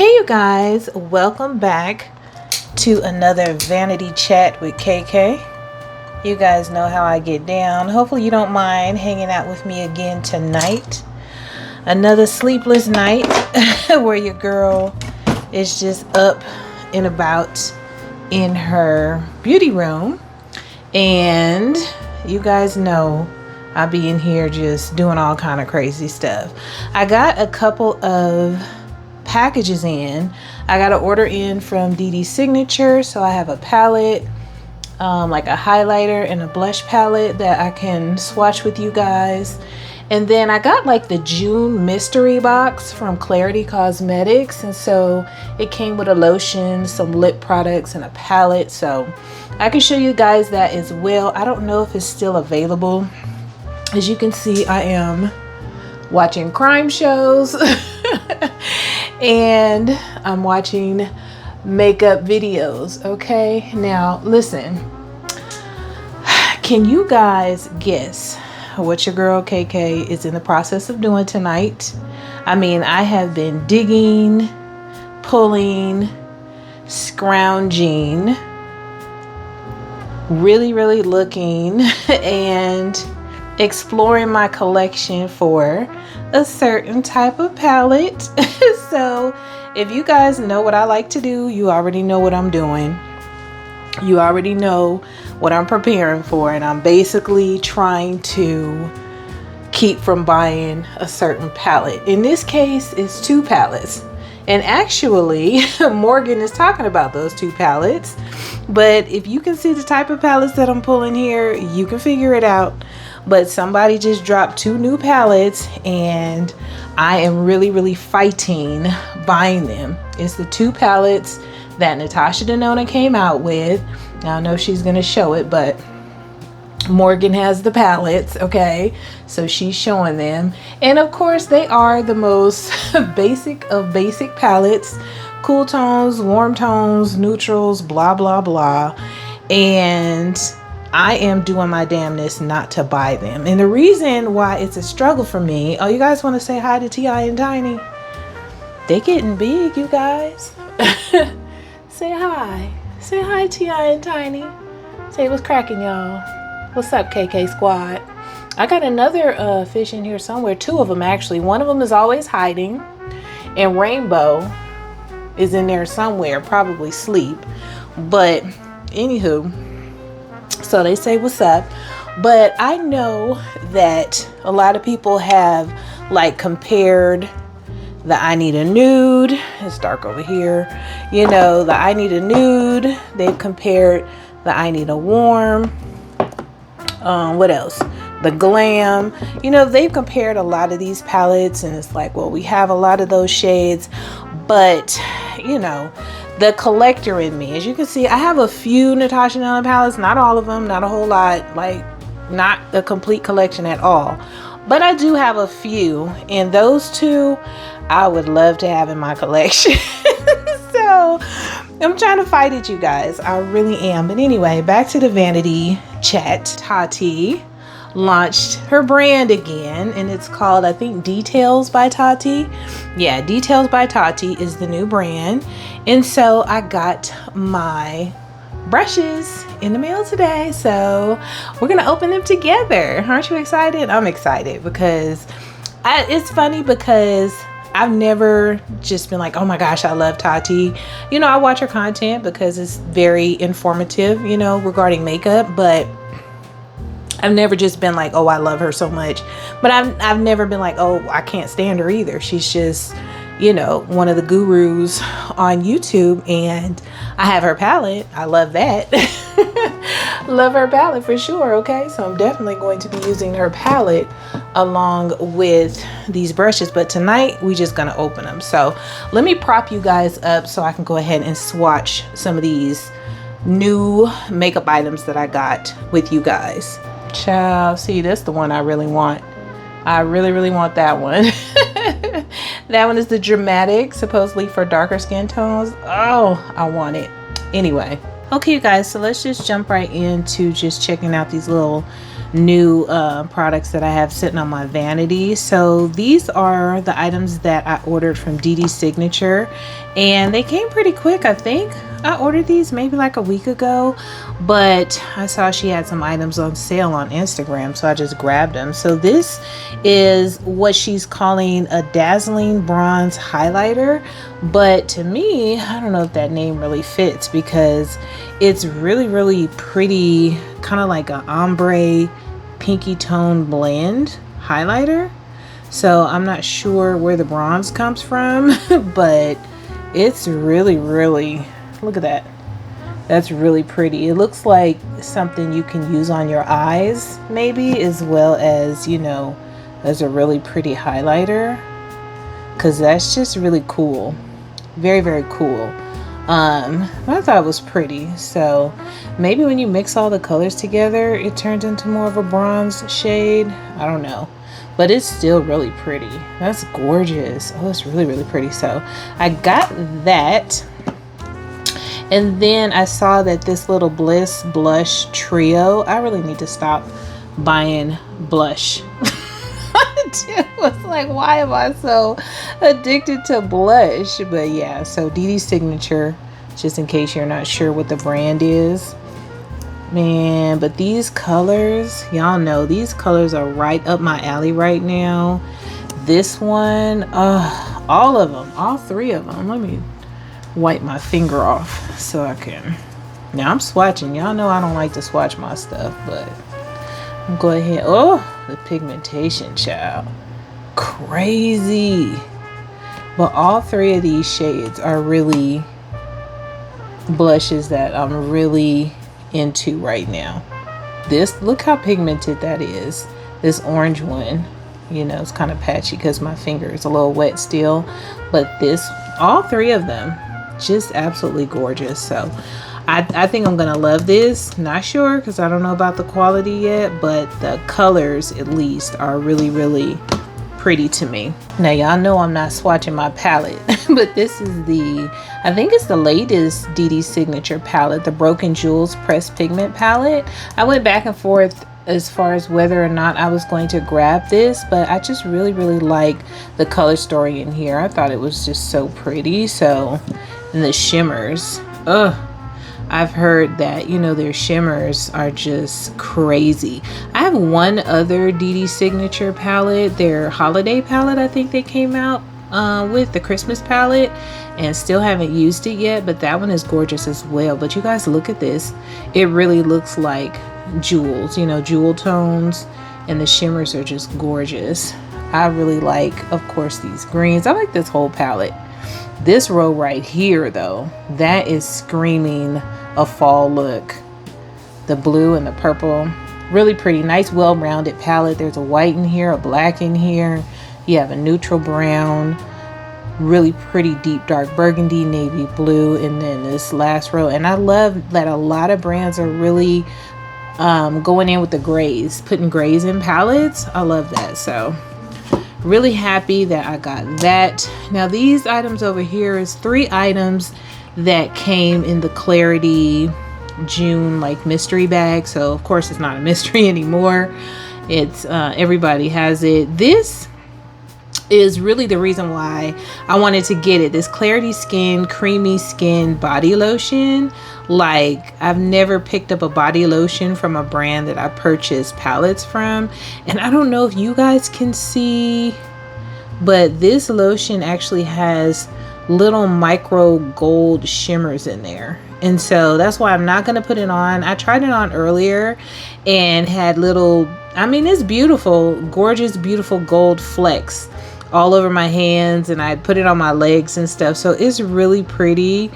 Hey you guys, welcome back to another vanity chat with KK. You guys know how I get down. Hopefully you don't mind hanging out with me again tonight. Another sleepless night where your girl is just up and about in her beauty room. And you guys know I be in here just doing all kind of crazy stuff. I got a couple of packages in. I got an order in from DD Signature, so I have a palette, like a highlighter and a blush palette that I can swatch with you guys. And then I got like the June mystery box from Clarity Cosmetics, and so it came with a lotion, some lip products, and a palette, so I can show you guys that as well. I don't know if it's still available. As you can see, I am watching crime shows and I'm watching makeup videos. Okay, now listen, can you guys guess what your girl KK is in the process of doing tonight? I mean, I have been digging, pulling, scrounging, really looking and exploring my collection for a certain type of palette. So if you guys know what I like to do, you already know what I'm doing. You already know what I'm preparing for, and I'm basically trying to keep from buying a certain palette. In this case, it's two palettes. And actually, Morgan is talking about those two palettes. But if you can see the type of palettes that I'm pulling here, you can figure it out. But somebody just dropped two new palettes and I am really fighting buying them. It's the two palettes that Natasha Denona came out with. I don't know if she's going to show it, but Morgan has the palettes, okay? So she's showing them. And of course, they are the most basic of basic palettes. Cool tones, warm tones, neutrals, blah, blah, blah. And I am doing my damnness not to buy them. And the reason why it's a struggle for me, oh, you guys want to say hi to T.I. and Tiny? They getting big, you guys. Say hi. Say hi, T.I. and Tiny. Say what's cracking, y'all. What's up, KK Squad? I got another fish in here somewhere. Two of them, actually. One of them is always hiding. And Rainbow is in there somewhere, probably asleep. But, anywho, so they say what's up. But I know that a lot of people have like compared the I Need a Nude, it's dark over here, you know, the I Need a Nude, they've compared the I Need a Warm, what else, the Glam, you know, they've compared a lot of these palettes, and it's like, well, we have a lot of those shades, but you know, the collector in me, as you can see, I have a few Natasha Denona palettes, not all of them, not a whole lot, like not a complete collection at all, but I do have a few, and those two I would love to have in my collection. So I'm trying to fight it, you guys, I really am. But anyway, back to the vanity chat. Tati launched her brand again, and it's called, I think, Details by Tati. Yeah, Details by Tati is the new brand. And so I got my brushes in the mail today, so we're gonna open them together. Aren't you excited? I'm excited because it's funny because I've never just been like, oh my gosh, I love Tati. You know, I watch her content because it's very informative, you know, regarding makeup, but I've never just been like, oh, I love her so much. But I've never been like, oh, I can't stand her either. She's just, you know, one of the gurus on YouTube, and I have her palette. I love that. Love her palette for sure. Okay, so I'm definitely going to be using her palette along with these brushes, but tonight we just gonna open them. So let me prop you guys up so I can go ahead and swatch some of these new makeup items that I got with you guys. Child, see, that's the one I really want. I really want that one. That one is the Dramatic, supposedly for darker skin tones. Oh, I want it. Anyway, okay, you guys, so let's just jump right into just checking out these little new products that I have sitting on my vanity. So these are the items that I ordered from Dee Signature, and they came pretty quick. I think I ordered these maybe like a week ago, but I saw she had some items on sale on Instagram, so I just grabbed them. So this is what she's calling a dazzling bronze highlighter, but to me, I don't know if that name really fits because it's really pretty, kind of like an ombre pinky tone blend highlighter. So I'm not sure where the bronze comes from, but it's really, look at that. That's really pretty. It looks like something you can use on your eyes maybe, as well as, you know, as a really pretty highlighter, because that's just really cool. Very cool. I thought it was pretty. So maybe when you mix all the colors together, it turns into more of a bronze shade. I don't know, but it's still really pretty. That's gorgeous. Oh, it's really pretty. So I got that. And then I saw that this little Bliss blush trio, I really need to stop buying blush. I was like, why am I so addicted to blush? But yeah, so Dee Signature, just in case you're not sure what the brand is. Man, but these colors, y'all know these colors are right up my alley right now. This one, all of them, all three of them. Let me wipe my finger off so I can. Now I'm swatching. Y'all know I don't like to swatch my stuff, but I'm go ahead. Oh, the pigmentation, child, crazy. But all three of these shades are really blushes that I'm really into right now. This, look how pigmented that is. This orange one, you know, it's kind of patchy because my finger is a little wet still, but this, all three of them, just absolutely gorgeous. So I think I'm gonna love this. Not sure because I don't know about the quality yet, but the colors at least are really pretty to me. Now y'all know I'm not swatching my palette, but this is the, I think it's the latest Dee Signature palette, the Broken Jewels Pressed Pigment palette. I went back and forth as far as whether or not I was going to grab this, but I just really like the color story in here. I thought it was just so pretty. So, and the shimmers, I've heard that, you know, their shimmers are just crazy. I have one other Dee Signature palette, their holiday palette, I think they came out with, the Christmas palette, and still haven't used it yet, but that one is gorgeous as well. But you guys look at this. It really looks like jewels, you know, jewel tones, and the shimmers are just gorgeous. I really like, of course, these greens. I like this whole palette. This row right here though, that is screaming a fall look. The blue and the purple, really pretty, nice well-rounded palette. There's a white in here, a black in here, you have a neutral brown, really pretty deep dark burgundy, navy blue, and then this last row. And I love that a lot of brands are really going in with the grays, putting grays in palettes. I love that. So really happy that I got that. Now these items over here is 3 items that came in the Clarity June like mystery bag. So of course it's not a mystery anymore. It's everybody has it. This is really the reason why I wanted to get it. This Clarity Skin Creamy Skin Body Lotion. Like, I've never picked up a body lotion from a brand that I purchased palettes from. And I don't know if you guys can see, but this lotion actually has little micro gold shimmers in there. And so that's why I'm not going to put it on. I tried it on earlier and had little, I mean, it's beautiful, gorgeous, beautiful gold flecks all over my hands, and I put it on my legs and stuff. So it's really pretty.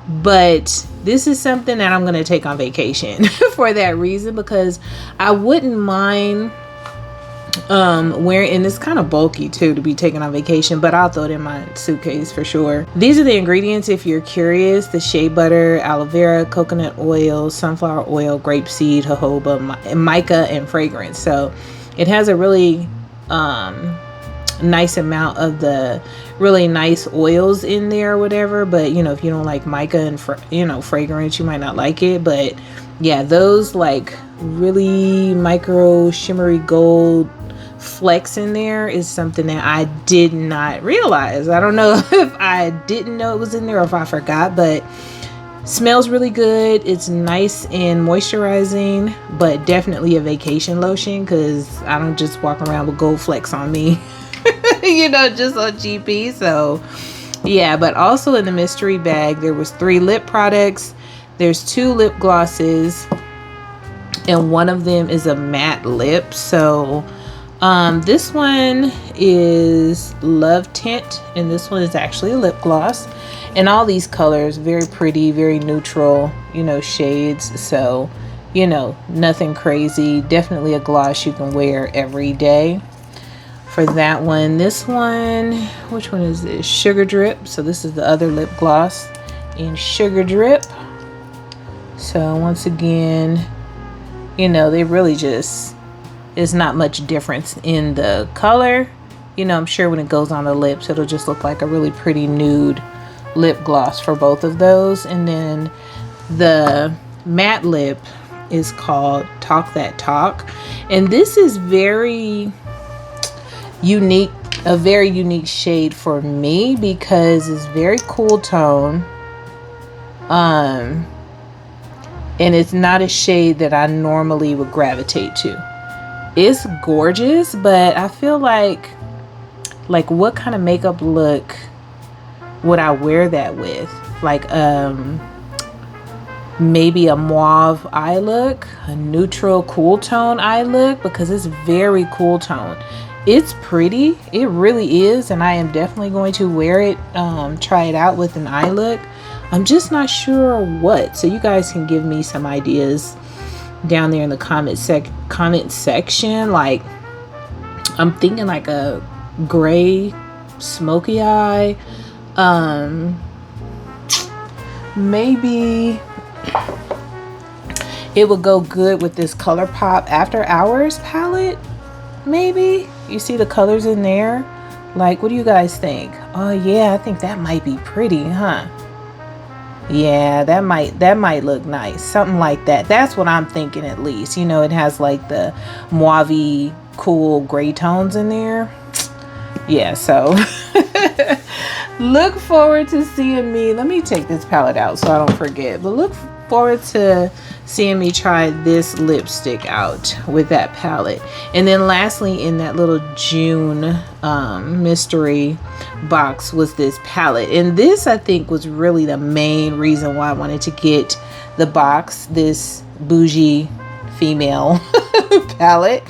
But this is something that I'm going to take on vacation for that reason, because I wouldn't mind wearing, and it's kind of bulky too to be taken on vacation, but I'll throw it in my suitcase for sure. These are the ingredients if you're curious: the shea butter, aloe vera, coconut oil, sunflower oil, grapeseed, jojoba, mica, and fragrance. So it has a really nice amount of the really nice oils in there or whatever. But you know, if you don't like mica and you know, fragrance, you might not like it. But yeah, those like really micro shimmery gold flecks in there is something that I did not realize. I don't know if I didn't know it was in there or if I forgot, but smells really good. It's nice and moisturizing, but definitely a vacation lotion because I don't just walk around with gold flecks on me, you know, just on GP. So yeah, but also in the mystery bag, there was 3 lip products. There's 2 lip glosses, and one of them is a matte lip. So this one is Love Tint, and this one is actually a lip gloss. And all these colors, very pretty, very neutral, you know, shades. So, you know, nothing crazy. Definitely a gloss you can wear every day. For that one, this one, which one is this? Sugar Drip. So this is the other lip gloss in Sugar Drip. So once again, you know, they really just, there's not much difference in the color. You know, I'm sure when it goes on the lips, it'll just look like a really pretty nude lip gloss for both of those. And then the matte lip is called Talk That Talk. And this is very unique, a very unique shade for me because it's very cool tone. And it's not a shade that I normally would gravitate to. It's gorgeous, but I feel like what kind of makeup look would I wear that with? Like maybe a mauve eye look, a neutral cool tone eye look, because it's very cool tone. It's pretty, it really is, and I am definitely going to wear it, try it out with an eye look. I'm just not sure what, so you guys can give me some ideas down there in the comment section. Like, I'm thinking like a gray smoky eye, maybe it would go good with this ColourPop After Hours palette. Maybe you see the colors in there. Like, what do you guys think? Oh yeah, I think that might be pretty, huh? Yeah, that might look nice, something like that. That's what I'm thinking, at least. You know, it has like the mauve cool gray tones in there. Yeah, so look forward to seeing me. Let me take this palette out so I don't forget, but look forward to seeing me try this lipstick out with that palette. And then lastly, in that little June mystery box was this palette, and this I think was really the main reason why I wanted to get the box, this bougie female palette,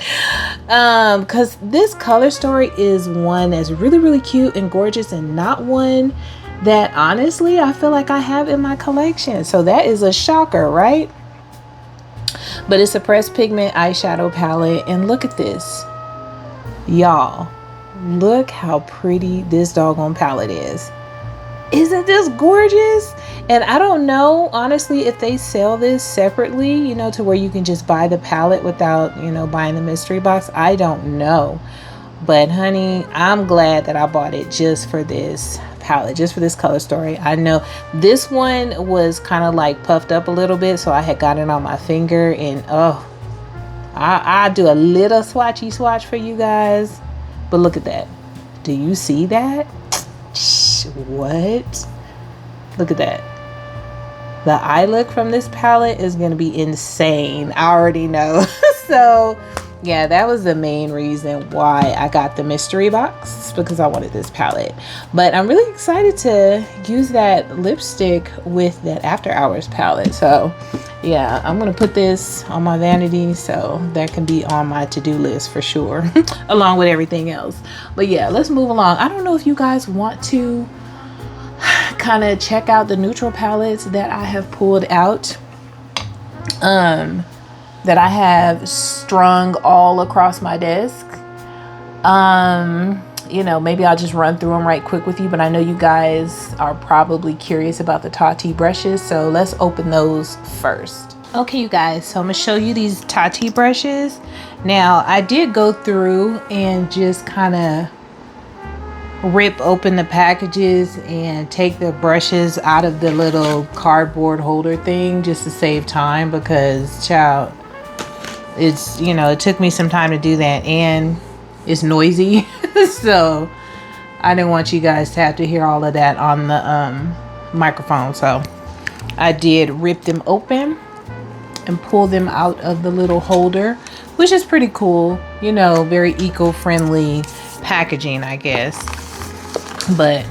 because this color story is one that's really cute and gorgeous, and not one that honestly I feel like I have in my collection. So that is a shocker, right? But it's a pressed pigment eyeshadow palette, and look at this, y'all. Look how pretty this doggone palette is. Isn't this gorgeous? And I don't know, honestly, if they sell this separately, you know, to where you can just buy the palette without, you know, buying the mystery box. I don't know. But honey, I'm glad that I bought it just for this palette, just for this color story. I know this one was kind of like puffed up a little bit, so I had got it on my finger, and oh, I do a little swatchy swatch for you guys. But look at that. Do you see that? What? Look at that. The eye look from this palette is going to be insane. I already know. So yeah, that was the main reason why I got the mystery box, because I wanted this palette. But I'm really excited to use that lipstick with that After Hours palette. So yeah, I'm gonna put this on my vanity, so that can be on my to-do list for sure, along with everything else. But yeah, let's move along. I don't know if you guys want to kind of check out the neutral palettes that I have pulled out, that I have strung all across my desk. You know, maybe I'll just run through them right quick with you, but I know you guys are probably curious about the Tati brushes, so let's open those first. Okay, you guys, so I'm gonna show you these Tati brushes. Now, I did go through and just kind of rip open the packages and take the brushes out of the little cardboard holder thing just to save time, because child, it's, you know, it took me some time to do that and it's noisy. So I didn't want you guys to have to hear all of that on the microphone. So I did rip them open and pull them out of the little holder, which is pretty cool, you know, very eco-friendly packaging, I guess. But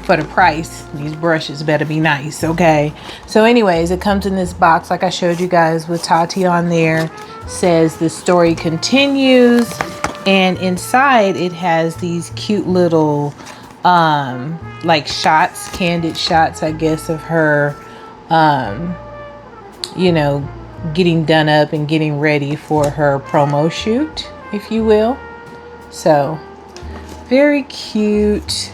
for the price, these brushes better be nice, okay? So anyways, it comes in this box like I showed you guys with Tati on there. Says the story continues, and inside it has these cute little like shots, candid shots, I guess, of her you know, getting done up and getting ready for her promo shoot, if you will. So very cute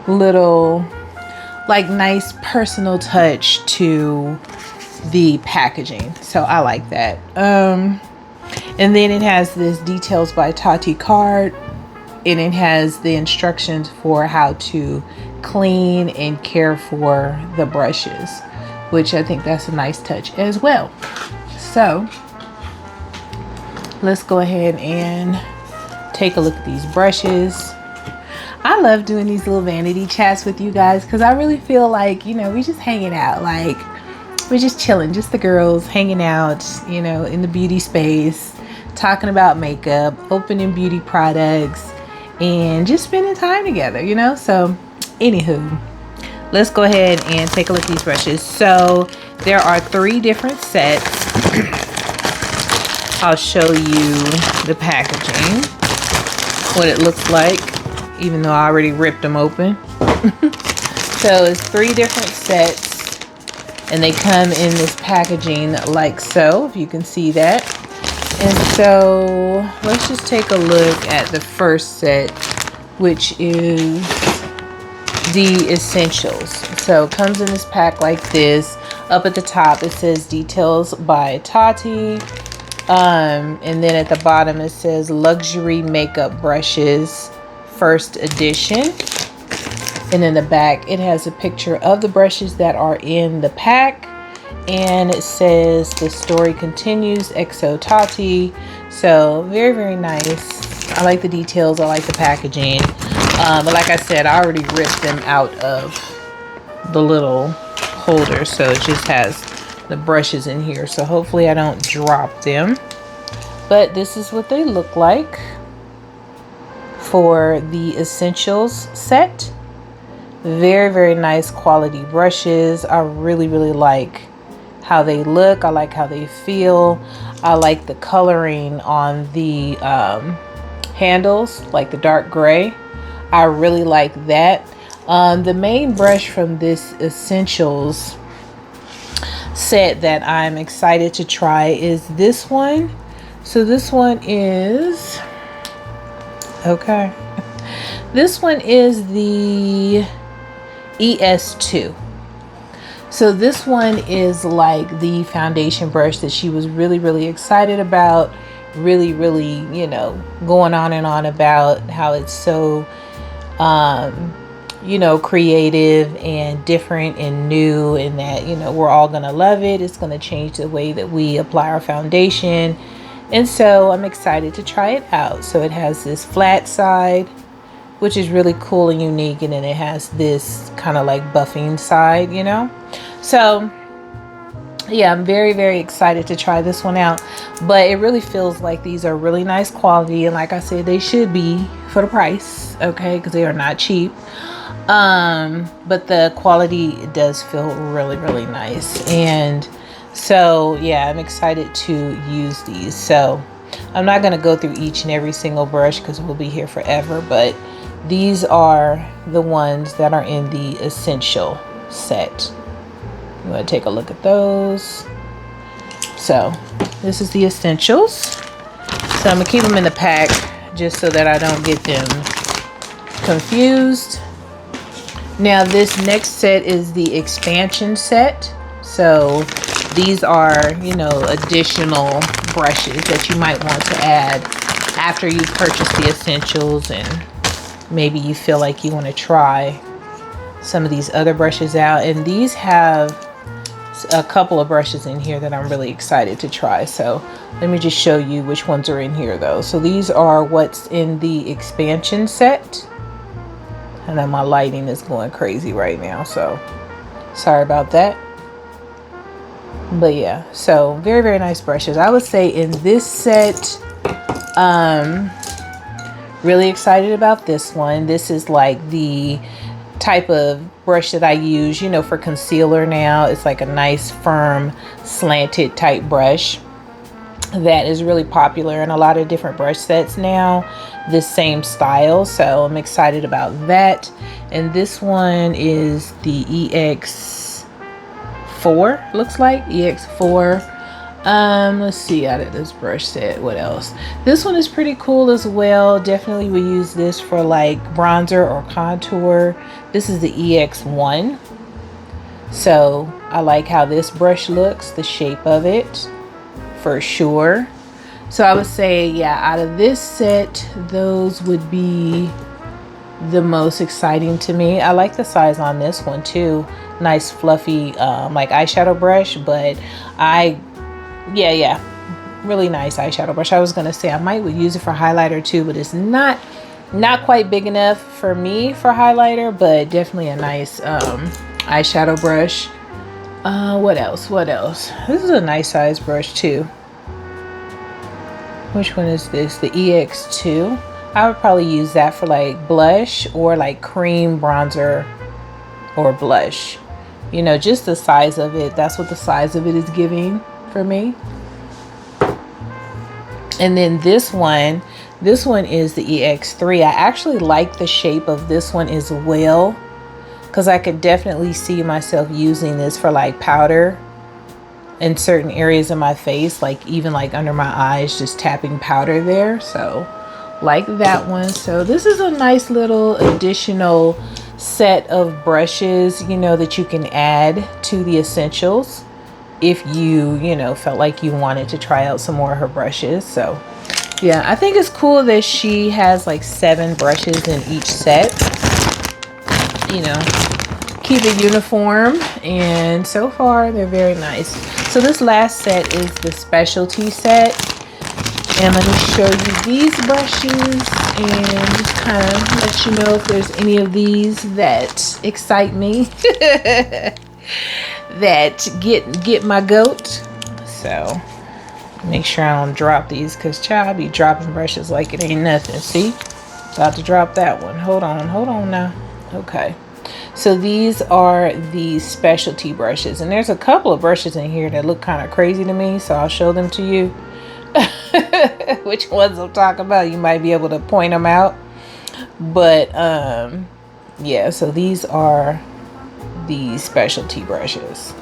little, like, nice personal touch to the packaging. So I like that. And then it has this details by Tati card, and it has the instructions for how to clean and care for the brushes, which I think that's a nice touch as well. So let's go ahead and take a look at these brushes. I love doing these little vanity chats with you guys because I really feel like, you know, we just hanging out, like we're just chilling, just the girls hanging out, you know, in the beauty space, talking about makeup, opening beauty products, and just spending time together, you know. So anywho, let's go ahead and take a look at these brushes. So there are 3 different sets. I'll show you the packaging, what it looks like, even though I already ripped them open. So it's 3 different sets, and they come in this packaging like so, if you can see that. And so let's just take a look at the first set, which is the essentials. So it comes in this pack like this. Up at the top it says details by Tati, and then at the bottom it says luxury makeup brushes, first edition. And in the back it has a picture of the brushes that are in the pack, and it says the story continues, XO Tati. So very, very nice. I like the details, I like the packaging. But like I said, I already ripped them out of the little holder, so it just has the brushes in here, so hopefully I don't drop them. But this is what they look like for the essentials set. Very, very nice quality brushes. I really, really like how they look. I like how they feel. I like the coloring on the handles, like the dark gray. I really like that. The main brush from this essentials set that I'm excited to try is this one. So this one is, okay, this one is the ES2. So this one is like the foundation brush that she was really, really excited about, really, really, you know, going on and on about how it's so you know, creative and different and new, and that, you know, we're all gonna love it. It's gonna change the way that we apply our foundation. And so I'm excited to try it out. So it has this flat side, which is really cool and unique, and then it has this kind of like buffing side, you know. So yeah, I'm very, very excited to try this one out. But it really feels like these are really nice quality, and like I said, they should be for the price, okay, because they are not cheap. But the quality does feel really, really nice. And so yeah, I'm excited to use these. So I'm not going to go through each and every single brush because we'll be here forever, but these are the ones that are in the essential set. I'm going to take a look at those. So this is the essentials. So I'm going to keep them in the pack just so that I don't get them confused. Now this next set is the expansion set. So these are, you know, additional brushes that you might want to add after you purchase the essentials and maybe you feel like you want to try some of these other brushes out. And these have a couple of brushes in here that I'm really excited to try. So let me just show you which ones are in here though. So these are what's in the expansion set. And then my lighting is going crazy right now, so sorry about that. But yeah, so very, very nice brushes. I would say in this set, really excited about this one. This is like the type of brush that I use, you know, for concealer now. It's like a nice firm slanted type brush that is really popular in a lot of different brush sets now, this same style. So I'm excited about that. And this one is the EX4, looks like EX4. Let's see, out of this brush set, what else? This one is pretty cool as well. Definitely we use this for like bronzer or contour. This is the EX1. So I like how this brush looks, the shape of it, for sure. So I would say, yeah, out of this set, those would be the most exciting to me. I like the size on this one too. Nice fluffy like eyeshadow brush, but yeah, really nice eyeshadow brush. I was gonna say I might would use it for highlighter too, but it's not quite big enough for me for highlighter, but definitely a nice eyeshadow brush. What else? This is a nice size brush too. Which one is this? The EX2. I would probably use that for like blush or like cream bronzer or blush. You know, just the size of it. That's what the size of it is giving for me. And then this one is the EX3. I actually like the shape of this one as well, because I could definitely see myself using this for like powder in certain areas of my face, like even like under my eyes, just tapping powder there. So like that one. So this is a nice little additional set of brushes, you know, that you can add to the essentials if you know, felt like you wanted to try out some more of her brushes. So yeah, I think it's cool that she has like 7 brushes in each set, you know, keep it uniform, and so far they're very nice. So this last set is the specialty set, and let me show you these brushes and just kind of let you know if there's any of these that excite me that get my goat. So make sure I don't drop these, because child, I be dropping brushes like it ain't nothing. See, about to drop that one. Hold on now. Okay, so these are the specialty brushes, and there's a couple of brushes in here that look kind of crazy to me, so I'll show them to you. Which ones I'm talking about, you might be able to point them out. But yeah, so these are the specialty brushes.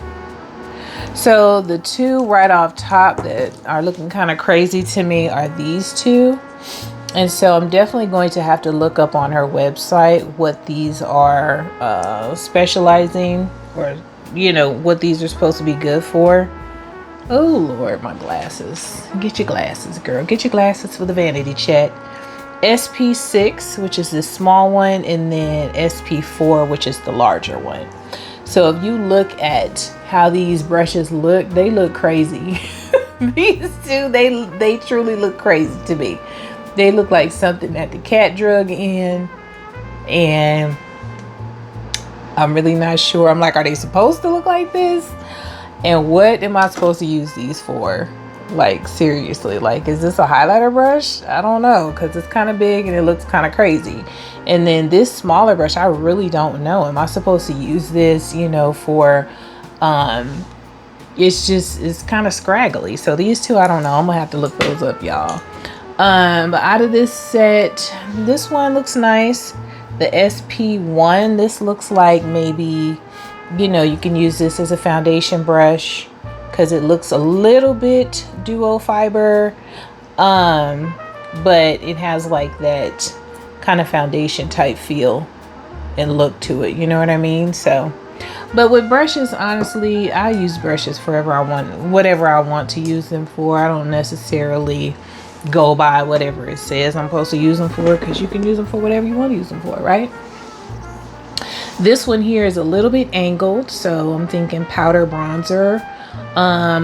So the two right off top that are looking kind of crazy to me are these two. And so I'm definitely going to have to look up on her website what these are specializing, or you know, what these are supposed to be good for. Oh Lord, my glasses. Get your glasses, girl. Get your glasses for the vanity chat. SP6, which is this small one, and then SP4, which is the larger one. So if you look at how these brushes look, they look crazy. These two, they truly look crazy to me. They look like something that the cat drug in, and I'm really not sure. I'm like, are they supposed to look like this? And what am I supposed to use these for? Like, seriously, like, is this a highlighter brush? I don't know, because it's kind of big and it looks kind of crazy. And then this smaller brush, I really don't know. Am I supposed to use this, you know, for, it's kind of scraggly. So these two, I don't know. I'm gonna have to look those up, y'all. But out of this set, this one looks nice. The SP1, this looks like maybe, you know, you can use this as a foundation brush, because it looks a little bit duo fiber, but it has like that kind of foundation type feel and look to it, you know what I mean? So, but with brushes, honestly, I use brushes forever I want, whatever I want to use them for. I don't necessarily go by whatever it says I'm supposed to use them for, because you can use them for whatever you want to use them for, right? This one here is a little bit angled, so I'm thinking powder bronzer,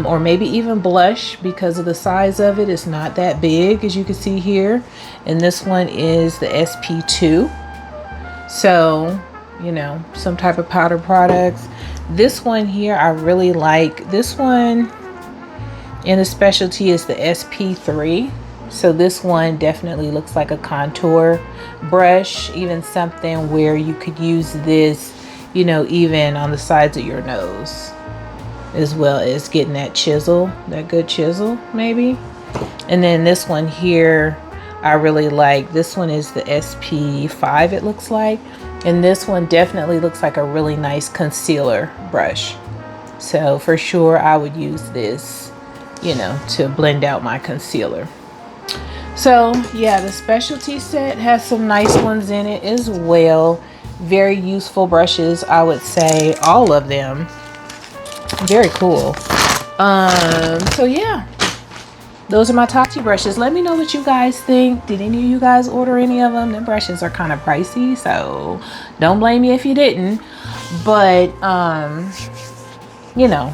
or maybe even blush, because of the size of it. It's not that big, as you can see here. And this one is the SP2, so you know, some type of powder products. This one here I really like. This one in the specialty is the SP3. So this one definitely looks like a contour brush, even something where you could use this, you know, even on the sides of your nose, as well as getting that chisel, that good chisel maybe. And then this one here I really like. This one is the SP5, it looks like. And this one definitely looks like a really nice concealer brush. So for sure I would use this, you know, to blend out my concealer. So yeah, the specialty set has some nice ones in it as well. Very useful brushes, I would say, all of them. Very cool. So yeah, those are my Tati brushes. Let me know what you guys think. Did any of you guys order any of them? The brushes are kind of pricey, so don't blame me if you didn't. But you know,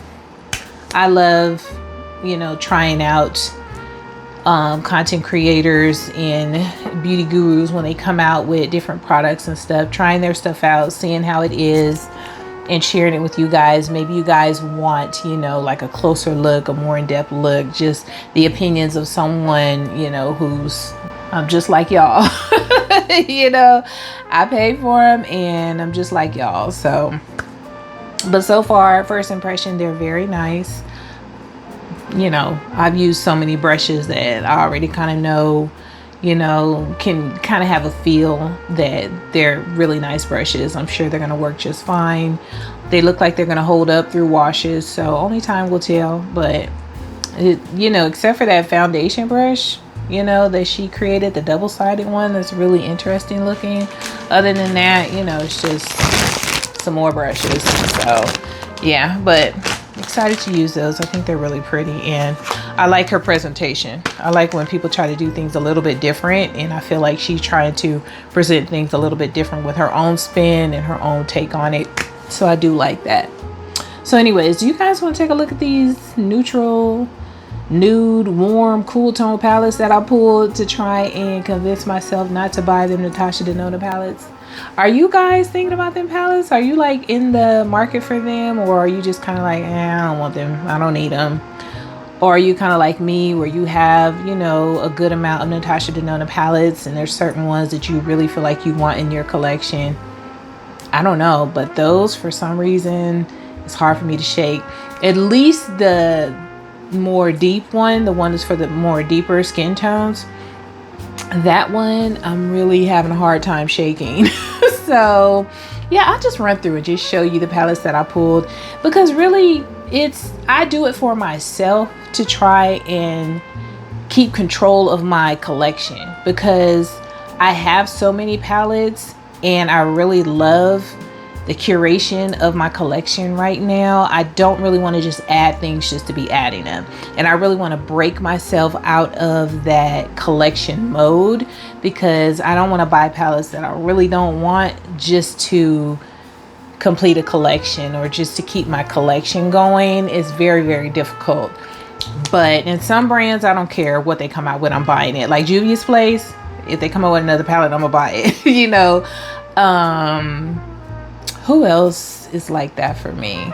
I love, you know, trying out content creators and beauty gurus when they come out with different products and stuff, trying their stuff out, seeing how it is, and sharing it with you guys. Maybe you guys want, you know, like a closer look, a more in-depth look, just the opinions of someone, you know, who's just like y'all. You know, I paid for them and I'm just like y'all. So, but so far, first impression, they're very nice. You know, I've used so many brushes that I already kind of know, you know, can kind of have a feel that they're really nice brushes. I'm sure they're going to work just fine. They look like they're going to hold up through washes, so only time will tell. But it, you know, except for that foundation brush, you know, that she created, the double-sided one, that's really interesting looking. Other than that, you know, it's just some more brushes. So yeah, but excited to use those. I think they're really pretty, and I like her presentation. I like when people try to do things a little bit different, and I feel like she's trying to present things a little bit different with her own spin and her own take on it. So I do like that. So anyways, do you guys want to take a look at these neutral, nude, warm, cool tone palettes that I pulled to try and convince myself not to buy them Natasha Denona palettes? Are you guys thinking about them palettes? Are you like in the market for them, or are you just kind of like, I don't want them, I don't need them? Or are you kind of like me, where you have, you know, a good amount of Natasha Denona palettes, and there's certain ones that you really feel like you want in your collection? I don't know, but those, for some reason, it's hard for me to shake. At least the more deep one, the one that's for the more deeper skin tones, that one I'm really having a hard time shaking. So yeah, I'll just run through and just show you the palettes that I pulled, because really I do it for myself to try and keep control of my collection, because I have so many palettes and I really love the curation of my collection right now. I don't really want to just add things just to be adding them, and I really want to break myself out of that collection mode, because I don't want to buy palettes that I really don't want just to complete a collection or just to keep my collection going. It's very, very difficult. But in some brands, I don't care what they come out with, I'm buying it. Like Juvia's Place, if they come out with another palette, I'm gonna buy it. You know, who else is like that for me?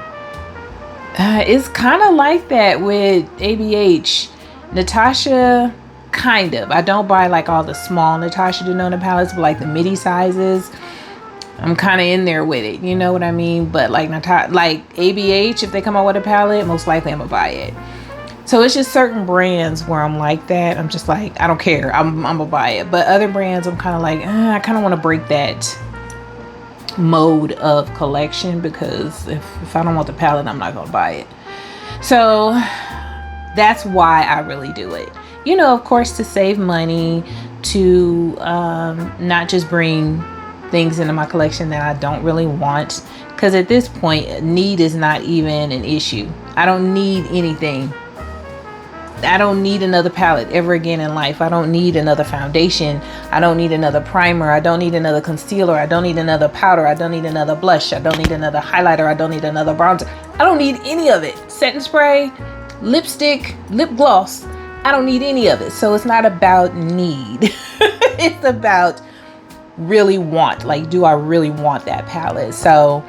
It's kind of like that with ABH. Natasha, kind of. I don't buy like all the small Natasha Denona palettes, but like the midi sizes, I'm kind of in there with it. You know what I mean? But like like ABH, if they come out with a palette, most likely I'm gonna buy it. So it's just certain brands where I'm like that. I'm just like, I don't care. I'm gonna buy it. But other brands, I'm kind of like, I kind of want to break that mode of collection, because if I don't want the palette, I'm not gonna buy it. So that's why I really do it. You know, of course, to save money, to not just bring things into my collection that I don't really want, because at this point, need is not even an issue. I don't need anything I don't need another palette ever again in life. I don't need another foundation. I don't need another primer. I don't need another concealer. I don't need another powder. I don't need another blush. I don't need another highlighter. I don't need another bronzer. I don't need any of it. Setting spray, lipstick, lip gloss. I don't need any of it. So it's not about need. It's about really want. Like, do I really want that palette? So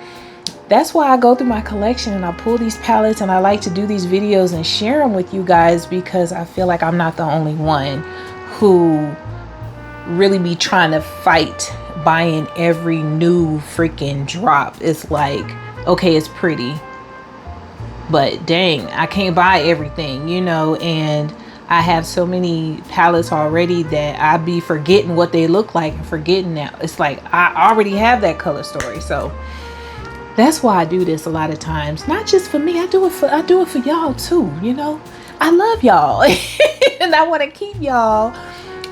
that's why I go through my collection and I pull these palettes, and I like to do these videos and share them with you guys, because I feel like I'm not the only one who really be trying to fight buying every new freaking drop. It's like, okay, it's pretty, but dang, I can't buy everything, you know, and I have so many palettes already that I be forgetting what they look like and forgetting that it's like I already have that color story. So that's why I do this a lot of times. Not just for me, I do it for y'all too, you know. I love y'all. And I want to keep y'all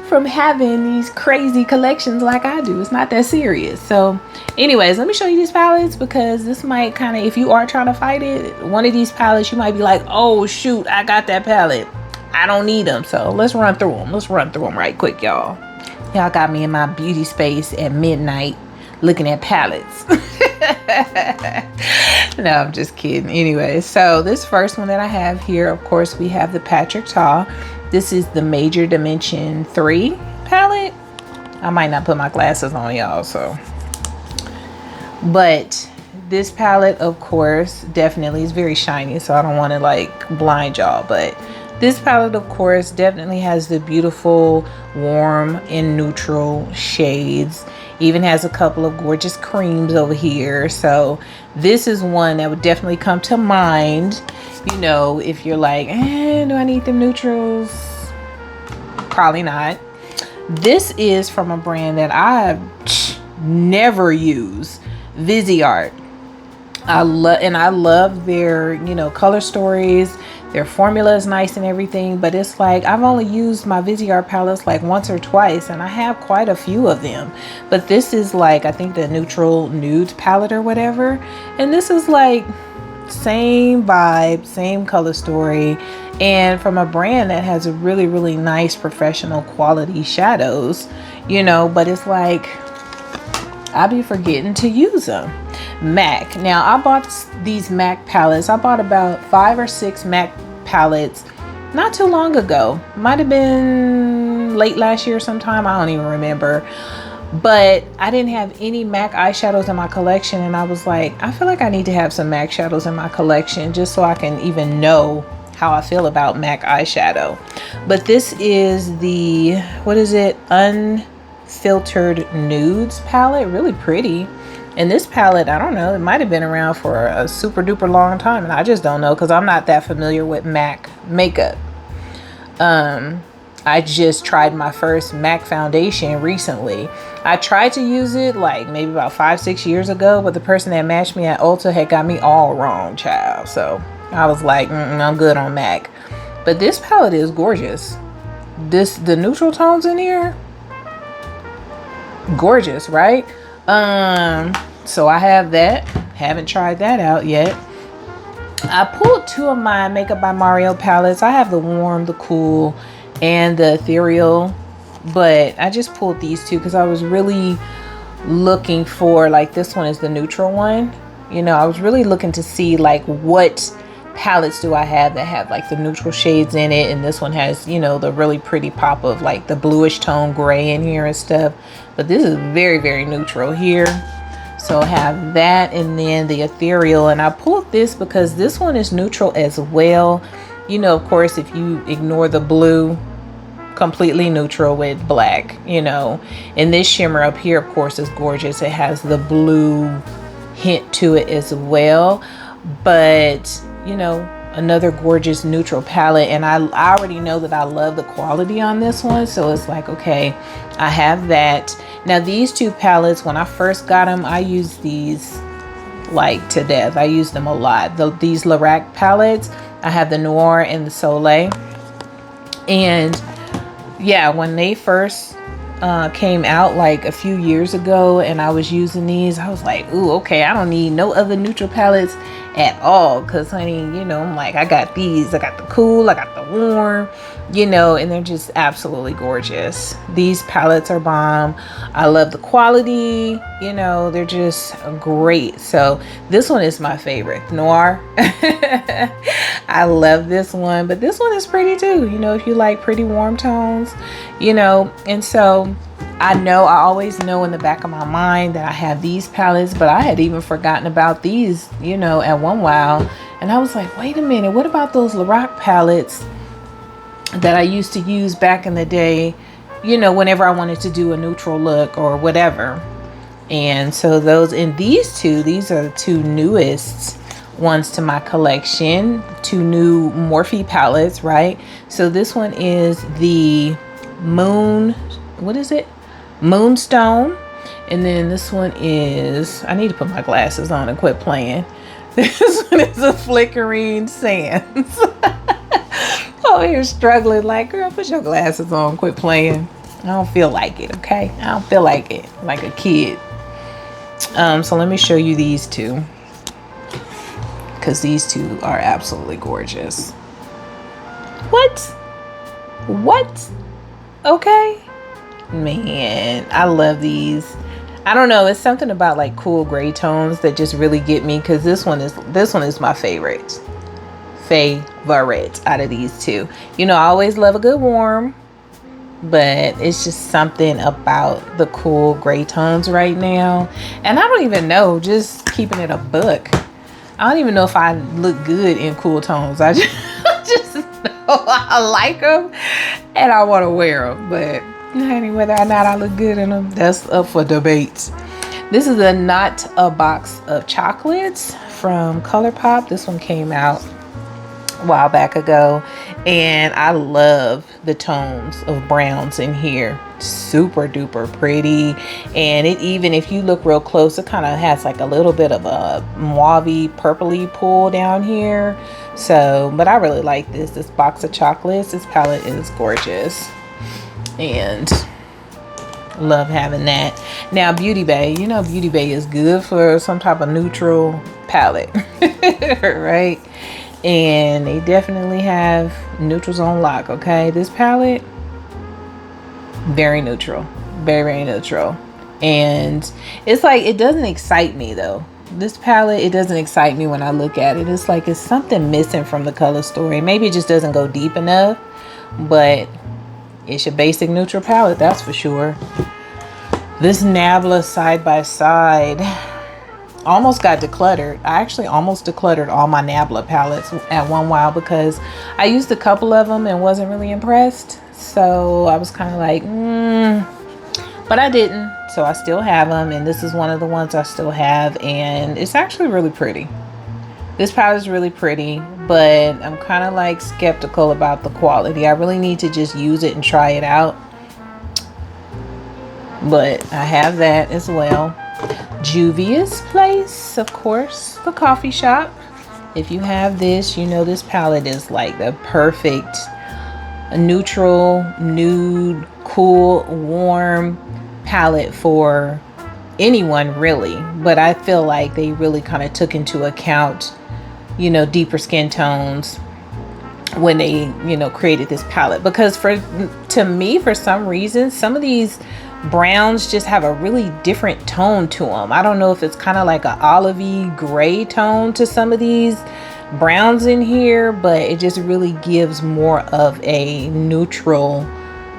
from having these crazy collections like I do. It's not that serious. So anyways, let me show you these palettes, because this might kind of, if you are trying to fight it, one of these palettes, you might be like, oh shoot, I got that palette. I don't need them. So let's run through them. Let's run through them right quick, y'all. Y'all got me in my beauty space at midnight looking at palettes. No, I'm just kidding. Anyway, so this first one that I have here, of course, we have the Patrick Ta. This is the Major Dimension 3 palette. I might not put my glasses on, y'all, so. But this palette, of course, definitely is very shiny, so I don't want to like blind y'all, but this palette, of course, definitely has the beautiful warm and neutral shades. Even has a couple of gorgeous creams over here. So this is one that would definitely come to mind, you know, if you're like, do I need them neutrals? Probably not. This is from a brand that I never use, Viseart. I love their, you know, color stories. Their formula is nice and everything, but it's like I've only used my Viseart palettes like once or twice, and I have quite a few of them. But this is like, I think the neutral nude palette or whatever, and this is like same vibe, same color story, and from a brand that has a really, really nice professional quality shadows, you know. But it's like I be forgetting to use them. MAC. Now I bought these MAC palettes. I bought about 5 or 6 MAC palettes not too long ago. Might have been late last year sometime. I don't even remember. But I didn't have any MAC eyeshadows in my collection, and I was like, I feel like I need to have some MAC shadows in my collection just so I can even know how I feel about MAC eyeshadow. But this is the, what is it? Unfiltered Nudes palette. Really pretty. And this palette, I don't know, it might have been around for a super duper long time, and I just don't know, because I'm not that familiar with MAC makeup. I just tried my first MAC foundation recently. I tried to use it like maybe about 5-6 years ago, but the person that matched me at Ulta had got me all wrong, child. So I was like, I'm good on MAC. But this palette is gorgeous. The neutral tones in here, gorgeous, right? So I have that. Haven't tried that out yet. I pulled 2 of my Makeup by Mario palettes. I have the warm, the cool, and the ethereal, but I just pulled these 2 because I was really looking for, like, this one is the neutral one. You know, I was really looking to see like what palettes do I have that have like the neutral shades in it, and this one has, you know, the really pretty pop of like the bluish tone gray in here and stuff. But this is very, very neutral here. So I have that, and then the ethereal, and I pulled this because this one is neutral as well. You know, of course, if you ignore the blue, completely neutral with black, you know. And this shimmer up here, of course, is gorgeous. It has the blue hint to it as well. But, you know, another gorgeous neutral palette, and I already know that I love the quality on this one, so it's like, okay, I have that. Now these 2 palettes, when I first got them, I used these like to death. I used them a lot. These Lorac palettes, I have the Noir and the Soleil, and yeah, when they first came out like a few years ago and I was using these, I was like, ooh, okay, I don't need no other neutral palettes at all, because honey, you know, I'm like, I got these, I got the cool, I got the warm, you know, and they're just absolutely gorgeous. These palettes are bomb. I love the quality, you know, they're just great. So this one is my favorite, Noir. I love this one, but this one is pretty too, you know, if you like pretty warm tones, you know. And so I always know in the back of my mind that I have these palettes, but I had even forgotten about these, you know, at one while. And I was like, wait a minute, what about those Lorac palettes that I used to use back in the day, you know, whenever I wanted to do a neutral look or whatever. And so these are the two newest ones to my collection, two new Morphe palettes, right? So this one is the Moonstone. And then this one is, I need to put my glasses on and quit playing. This one is a Flickering Sands. Oh, you're struggling like, girl, put your glasses on, quit playing. I don't feel like it, okay? I don't feel like it, like a kid. So let me show you these two, because these two are absolutely gorgeous. What? Okay. Man, I love these. I don't know, it's something about like cool gray tones that just really get me, because this one is my favorite out of these two. You know, I always love a good warm, but it's just something about the cool gray tones right now. And I don't even know, just keeping it a buck, I don't even know if I look good in cool tones. I just know I like them and I want to wear them, but honey, whether or not I look good in them, that's up for debates. This is a Not a Box of Chocolates from ColourPop. This one came out a while back ago, and I love the tones of browns in here. Super duper pretty. And it, even if you look real close, it kind of has like a little bit of a mauve-y purpley pull down here. So, but I really like this box of chocolates. This palette is gorgeous and love having that. Now Beauty Bay, you know, Beauty Bay is good for some type of neutral palette. Right? And they definitely have neutrals on lock. Okay, this palette, very neutral, very neutral. And it's like, it doesn't excite me though. This palette, it doesn't excite me when I look at it. It's like it's something missing from the color story. Maybe it just doesn't go deep enough, but it's your basic neutral palette, that's for sure. This Nabla Side by Side almost got decluttered. I actually almost decluttered all my Nabla palettes at one while because I used a couple of them and wasn't really impressed. So I was kind of like, but I didn't. So I still have them, and this is one of the ones I still have, and it's actually really pretty. This palette is really pretty, but I'm kind of like skeptical about the quality. I really need to just use it and try it out. But I have that as well. Juvia's Place, of course, the coffee shop. If you have this, you know this palette is like the perfect neutral, nude, cool, warm palette for anyone really. But I feel like they really kind of took into account, you know, deeper skin tones when they, you know, created this palette. Because to me, for some reason, some of these browns just have a really different tone to them. I don't know if it's kind of like an olivey gray tone to some of these browns in here, but it just really gives more of a neutral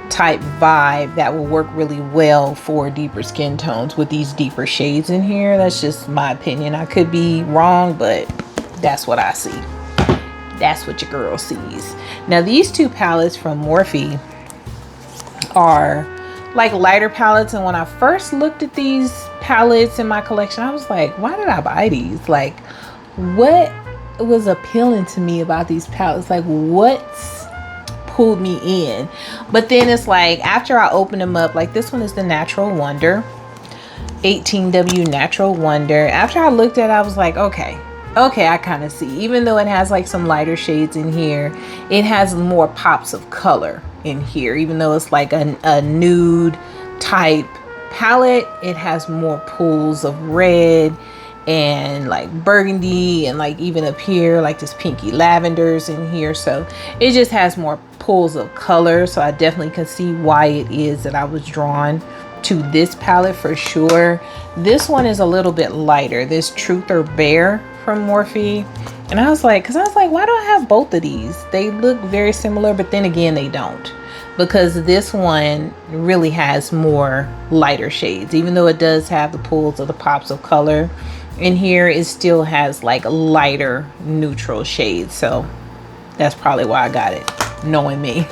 type vibe that will work really well for deeper skin tones with these deeper shades in here. That's just my opinion. I could be wrong, but that's what I see. That's what your girl sees. Now these two palettes from Morphe are like lighter palettes, and when I first looked at these palettes in my collection, I was like, why did I buy these? Like, what was appealing to me about these palettes? Like, what's pulled me in? But then it's like, after I opened them up, like this one is the Natural Wonder 18W Natural Wonder. After I looked at it, I was like, okay, I kind of see. Even though it has like some lighter shades in here, it has more pops of color in here. Even though it's like a nude type palette, it has more pools of red and like burgundy, and like even up here like this pinky lavenders in here. So it just has more pulls of color. So I definitely can see why it is that I was drawn to this palette for sure. This one is a little bit lighter, this Truth or Bear from Morphe. And I was like, why do I have both of these? They look very similar, but then again, they don't, because this one really has more lighter shades. Even though it does have the pulls of the pops of color in here, it still has like lighter neutral shades. So that's probably why I got it, knowing me.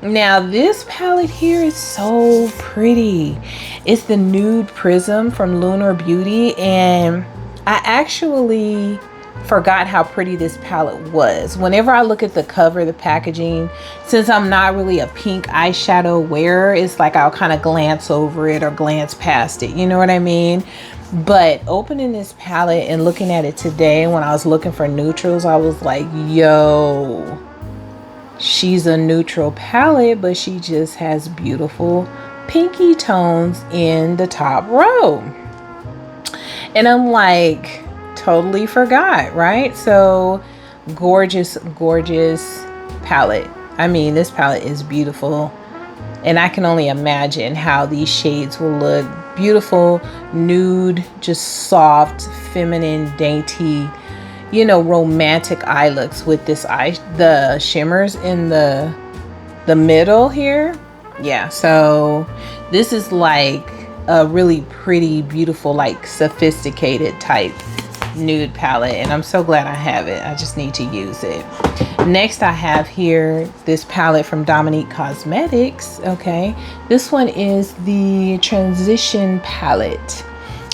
Now this palette here is so pretty. It's the Nude Prism from Lunar Beauty, and I actually forgot how pretty this palette was. Whenever I look at the cover, the packaging, since I'm not really a pink eyeshadow wearer, it's like I'll kind of glance over it or glance past it, you know what I mean? But opening this palette and looking at it today when I was looking for neutrals, I was like, yo, she's a neutral palette, but she just has beautiful pinky tones in the top row. And I'm like, totally forgot, right? So gorgeous, gorgeous palette. I mean, this palette is beautiful, and I can only imagine how these shades will look. Beautiful, nude, just soft, feminine, dainty, you know, romantic eye looks with this the shimmers in the middle here. Yeah, so this is like a really pretty, beautiful, like sophisticated type nude palette, and I'm so glad I have it. I just need to use it. Next I have here this palette from Dominique Cosmetics. Okay, this one is the Transition palette,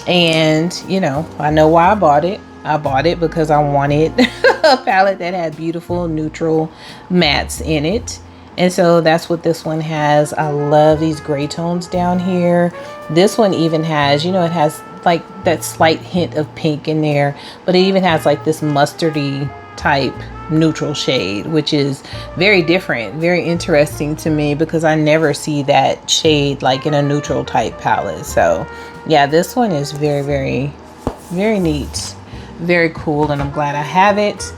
and you know, I know why I bought it. I bought it because I wanted a palette that had beautiful neutral mattes in it. And so that's what this one has. I love these gray tones down here. This one even has, you know, it has like that slight hint of pink in there, but it even has like this mustardy type neutral shade, which is very different, very interesting to me, because I never see that shade like in a neutral type palette. So yeah, this one is very, very, very neat, very cool, and I'm glad I have it.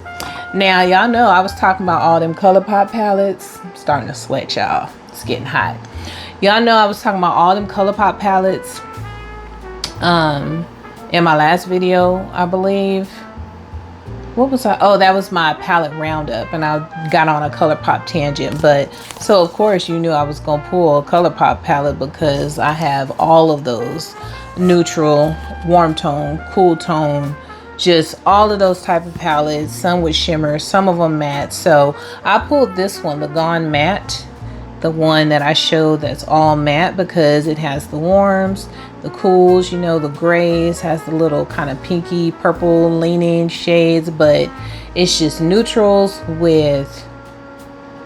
Now, y'all know I was talking about all them ColourPop palettes. I'm starting to sweat, y'all. It's getting hot. Y'all know I was talking about all them ColourPop palettes in my last video, I believe. What was I? Oh, that was my palette roundup, and I got on a ColourPop tangent. But so of course you knew I was gonna pull a ColourPop palette, because I have all of those neutral, warm tone, cool tone, just all of those type of palettes, some with shimmer, some of them matte. So I pulled this one, the Gone Matte, the one that I showed that's all matte, because it has the warms, the cools, you know, the grays, has the little kind of pinky purple leaning shades, but it's just neutrals with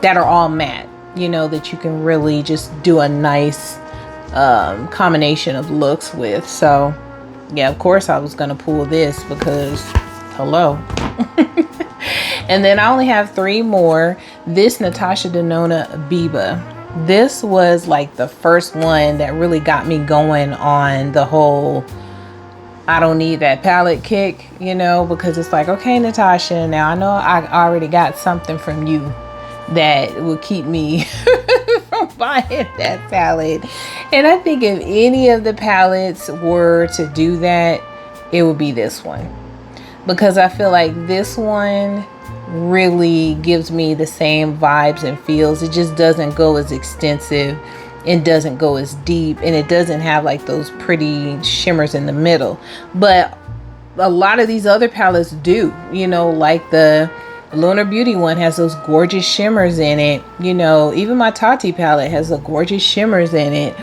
that are all matte, you know, that you can really just do a nice combination of looks with. So yeah, of course I was gonna pull this because hello. And then I only have 3 more. This Natasha Denona Biba. This was like the first one that really got me going on the whole I don't need that palette kick, you know, because it's like, okay, Natasha, now I know I already got something from you that will keep me from buying that palette. And I think if any of the palettes were to do that, it would be this one, because I feel like this one really gives me the same vibes and feels. It just doesn't go as extensive, it doesn't go as deep, and it doesn't have like those pretty shimmers in the middle. But a lot of these other palettes do, you know, like the Lunar Beauty one has those gorgeous shimmers in it. You know, even my Tati palette has the gorgeous shimmers in it.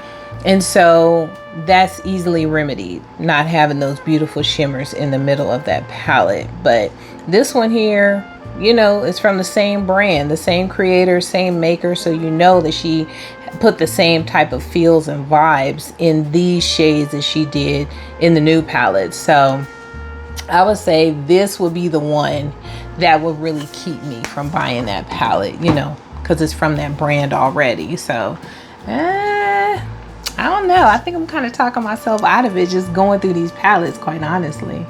And so that's easily remedied, not having those beautiful shimmers in the middle of that palette. But this one here, you know, it's from the same brand, the same creator, same maker. So you know that she put the same type of feels and vibes in these shades as she did in the new palette. So I would say this would be the one that would really keep me from buying that palette, you know, because it's from that brand already. So I don't know. I think I'm kind of talking myself out of it just going through these palettes, quite honestly.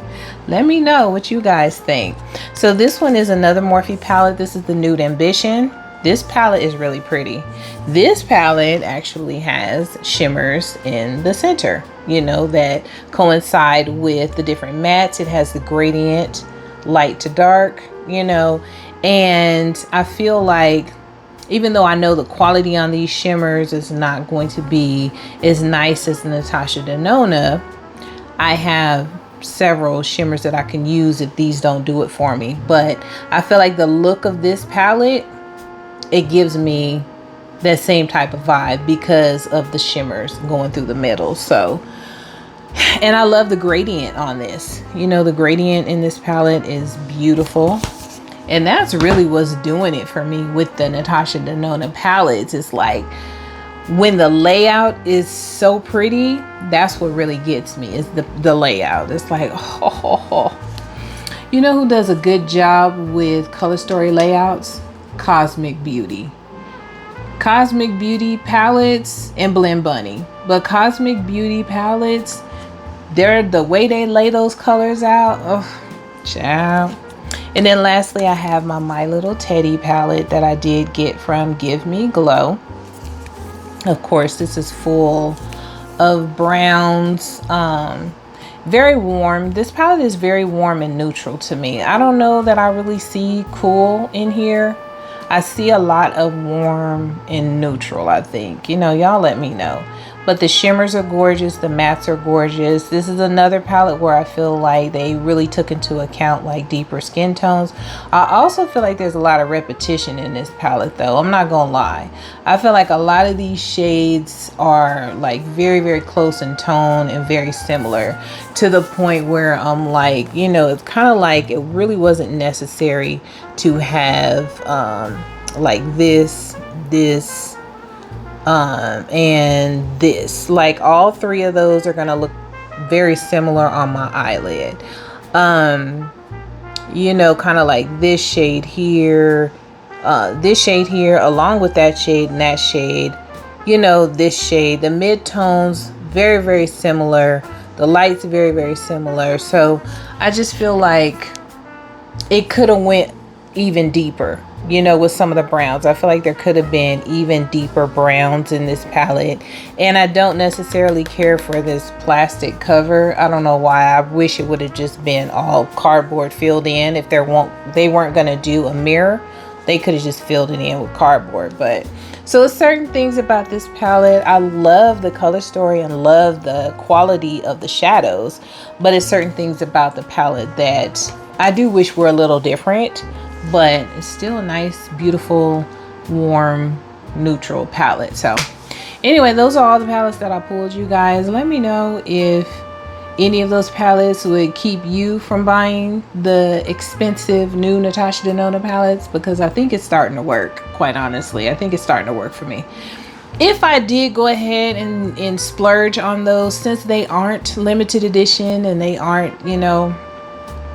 Let me know what you guys think. So this one is another Morphe palette. This is the Nude Ambition. This palette is really pretty. This palette actually has shimmers in the center, you know, that coincide with the different mattes. It has the gradient, light to dark, you know, and I feel like even though I know the quality on these shimmers is not going to be as nice as the Natasha Denona, I have several shimmers that I can use if these don't do it for me. But I feel like the look of this palette, it gives me that same type of vibe because of the shimmers going through the middle. So, and I love the gradient on this. You know, the gradient in this palette is beautiful. And that's really what's doing it for me with the Natasha Denona palettes. It's like when the layout is so pretty, that's what really gets me, is the layout. It's like, oh. You know who does a good job with color story layouts? Cosmic Beauty. Cosmic Beauty palettes and Blend Bunny. But Cosmic Beauty palettes, the way they lay those colors out, oh, child. And then lastly, I have my My Little Teddy palette that I did get from Give Me Glow. Of course, this is full of browns. Very warm. This palette is very warm and neutral to me. I don't know that I really see cool in here. I see a lot of warm and neutral, I think. You know, y'all let me know. But the shimmers are gorgeous. The mattes are gorgeous. This is another palette where I feel like they really took into account like deeper skin tones. I also feel like there's a lot of repetition in this palette though. I'm not gonna lie. I feel like a lot of these shades are like very, very close in tone and very similar, to the point where I'm like, you know, it's kind of like it really wasn't necessary to have like this, and this. Like all three of those are gonna look very similar on my eyelid. You know, kind of like this shade here, along with that shade and that shade. You know, this shade, the mid-tones very, very similar, the lights very, very similar. So I just feel like it could have went even deeper, you know, with some of the browns. I feel like there could have been even deeper browns in this palette. And I don't necessarily care for this plastic cover. I don't know why. I wish it would have just been all cardboard filled in. If they weren't going to do a mirror, they could have just filled it in with cardboard. But so certain things about this palette, I love the color story and love the quality of the shadows, but it's certain things about the palette that I do wish were a little different. But it's still a nice, beautiful, warm, neutral palette. So anyway, those are all the palettes that I pulled, you guys. Let me know if any of those palettes would keep you from buying the expensive new Natasha Denona palettes, because I think it's starting to work, quite honestly. I think it's starting to work for me. If I did go ahead and splurge on those, since they aren't limited edition and they aren't, you know,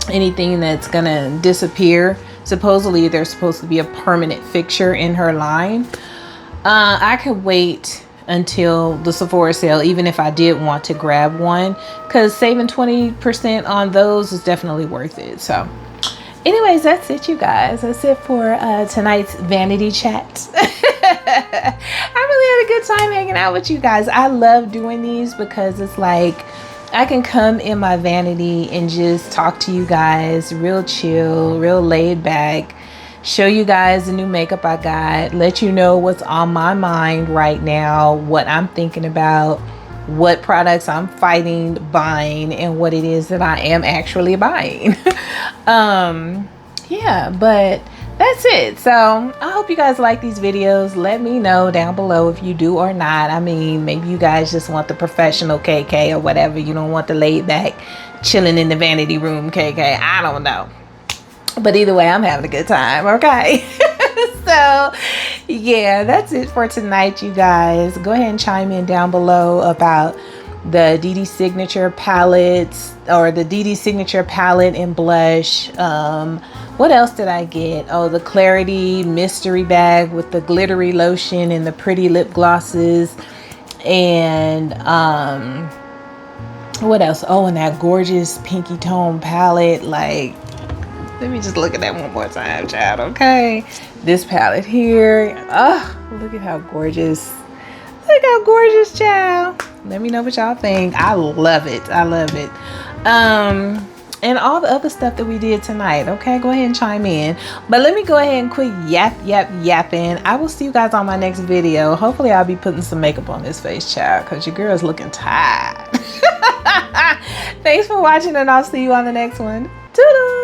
anything that's gonna disappear. Supposedly they're supposed to be a permanent fixture in her line. I could wait until the Sephora sale, even if I did want to grab one, because saving 20% on those is definitely worth it. So anyways, that's it, you guys. That's it for tonight's vanity chat. I really had a good time hanging out with you guys. I love doing these because it's like I can come in my vanity and just talk to you guys real chill, real laid back, show you guys the new makeup I got, let you know what's on my mind right now, what I'm thinking about, what products I'm fighting buying, and what it is that I am actually buying. Yeah, but that's it. So I hope you guys like these videos. Let me know down below if you do or not. I mean, maybe you guys just want the professional KK or whatever. You don't want the laid back chilling in the vanity room KK. I don't know. But either way, I'm having a good time. Okay. So yeah, that's it for tonight, you guys. Go ahead and chime in down below about the DD Signature palettes, or the DD Signature palette and blush. What else did I get? Oh, the Clarity mystery bag with the glittery lotion and the pretty lip glosses. And what else? Oh, and that gorgeous pinky tone palette. Like, let me just look at that one more time, child. Okay, this palette here. Oh, look at how gorgeous. Look how gorgeous, child. Let me know what y'all think. I love it. I love it. And all the other stuff that we did tonight. Okay, go ahead and chime in. But let me go ahead and quit yapping. I will see you guys on my next video. Hopefully I'll be putting some makeup on this face, child, because your girl is looking tired. Thanks for watching, and I'll see you on the next one. Toodles!